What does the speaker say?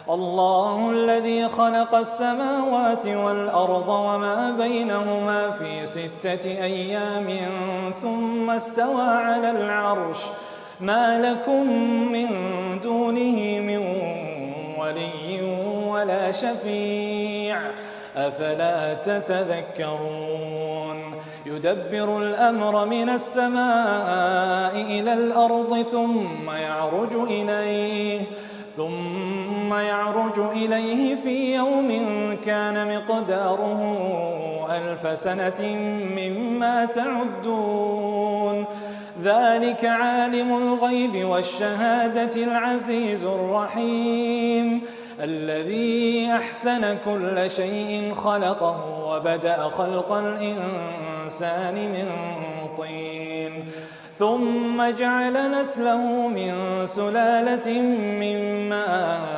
الله الذي خلق السماوات والأرض وما بينهما في 6 أيام ثم استوى على العرش ما لكم من دونه من ولي ولا شفيع أفلا تتذكرون يدبر الأمر من السماء إلى الأرض ثم يعرج إليه في يوم كان مقداره 1000 سنة مما تعدون ذلك عالم الغيب والشهادة العزيز الرحيم الذي أحسن كل شيء خلقه وبدأ خلق الإنسان من طين ثم جعل نسله من سلالة من ماء